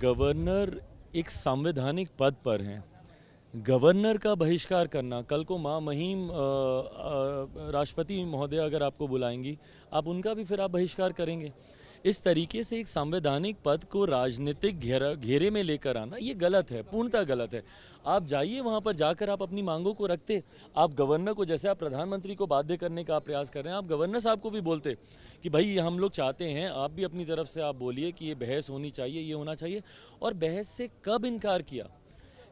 Governor एक संवैधानिक पद पर हैं। गवर्नर का बहिष्कार करना, कल को माँ महिम राष्ट्रपति महोदय अगर आपको बुलाएंगी, आप उनका भी फिर आप बहिष्कार करेंगे। इस तरीके से एक संवैधानिक पद को राजनीतिक घेरे में लेकर आना ये गलत है, पूर्णतः गलत है। आप जाइए वहाँ पर, जाकर आप अपनी मांगों को रखते। आप गवर्नर को, जैसे आप प्रधानमंत्री को बाध्य करने का प्रयास कर रहे हैं, आप गवर्नर साहब को भी बोलते कि भाई हम लोग चाहते हैं, आप भी अपनी तरफ से आप बोलिए कि ये बहस होनी चाहिए, ये होना चाहिए। और बहस से कब इनकार किया?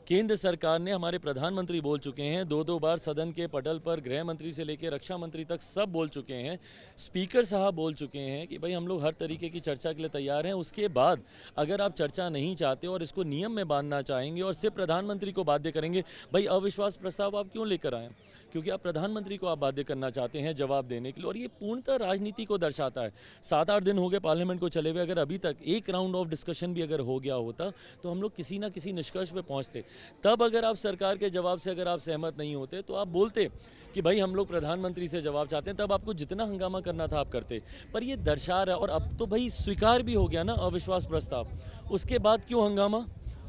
केंद्र सरकार ने, हमारे प्रधानमंत्री बोल चुके हैं, दो बार सदन के पटल पर गृह मंत्री से लेकर रक्षा मंत्री तक सब बोल चुके हैं, स्पीकर साहब बोल चुके हैं कि भाई हम लोग हर तरीके की चर्चा के लिए तैयार हैं। उसके बाद अगर आप चर्चा नहीं चाहते और इसको नियम में बांधना चाहेंगे और सिर्फ प्रधानमंत्री को बाध्य करेंगे, भाई अविश्वास प्रस्ताव आप क्यों लेकर आए? क्योंकि आप प्रधानमंत्री को आप बाध्य करना चाहते हैं जवाब देने के लिए, और ये पूर्णतः राजनीति को दर्शाता है। 7-8 दिन हो गए पार्लियामेंट को चले हुए, अगर अभी तक एक राउंड ऑफ डिस्कशन भी अगर हो गया होता तो हम लोग किसी ना किसी निष्कर्ष पे पहुंचते। तब अगर आप सरकार के जवाब से अगर आप सहमत नहीं होते तो आप बोलते कि भाई हम लोग प्रधानमंत्री से जवाब चाहते हैं, तब आपको जितना हंगामा करना था आप करते। पर ये दर्शा रहा है, और अब तो भाई स्वीकार भी हो गया ना अविश्वास प्रस्ताव, उसके बाद क्यों हंगामा?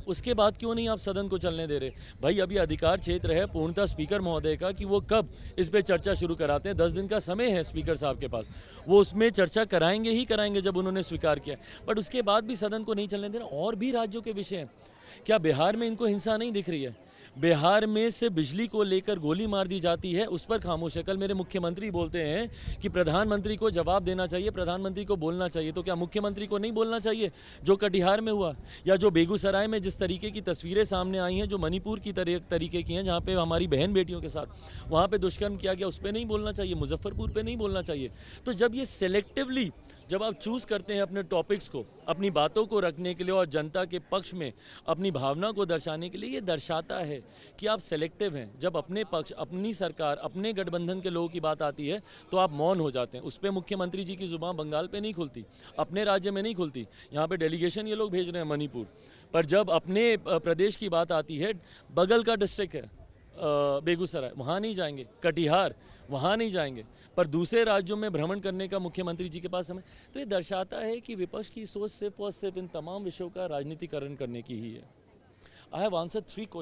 उसके बाद क्यों नहीं आप सदन को चलने दे रहे? भाई अभी अधिकार क्षेत्र है पूर्णतः स्पीकर महोदय का कि वो कब इस पे चर्चा शुरू कराते हैं। 10 दिन का समय है स्पीकर साहब के पास, वो उसमें चर्चा कराएंगे ही कराएंगे जब उन्होंने स्वीकार किया। बट उसके बाद भी सदन को नहीं चलने दे रहा। और भी राज्यों के विषय हैं। क्या बिहार में इनको हिंसा नहीं दिख रही है? बिहार में से बिजली को लेकर गोली मार दी जाती है, उस पर खामोश है। कल मेरे मुख्यमंत्री बोलते हैं कि प्रधानमंत्री को जवाब देना चाहिए, प्रधानमंत्री को बोलना चाहिए। तो क्या मुख्यमंत्री को नहीं बोलना चाहिए जो कटिहार में हुआ, या जो बेगूसराय में जिस तरीके की तस्वीरें सामने आई हैं, जो मणिपुर की तरीके की हैं, जहाँ पे हमारी बहन बेटियों के साथ वहाँ पे दुष्कर्म किया गया, उस पर नहीं बोलना चाहिए? मुजफ्फरपुर पे नहीं बोलना चाहिए? तो जब ये सेलेक्टिवली जब आप चूज़ करते हैं अपने टॉपिक्स को, अपनी बातों को रखने के लिए और जनता के पक्ष में अपनी भावना को दर्शाने के लिए, ये दर्शाता है कि आप सेलेक्टिव हैं। जब अपने पक्ष, अपनी सरकार, अपने गठबंधन के लोगों की बात आती है तो आप मौन हो जाते हैं। उस पर मुख्यमंत्री जी की जुबान बंगाल पे नहीं खुलती, अपने राज्य में नहीं खुलती। यहाँ पे डेलीगेशन ये लोग भेज रहे हैं मणिपुर, पर जब अपने प्रदेश की बात आती है, बगल का डिस्ट्रिक्ट है बेगूसराय, वहाँ नहीं जाएंगे, कटिहार वहाँ नहीं जाएंगे, पर दूसरे राज्यों में भ्रमण करने का मुख्यमंत्री जी के पास समय। तो ये दर्शाता है कि विपक्ष की सोच सिर्फ और सिर्फ इन तमाम विषयों का राजनीतिकरण करने की ही है। I have answered 3 question.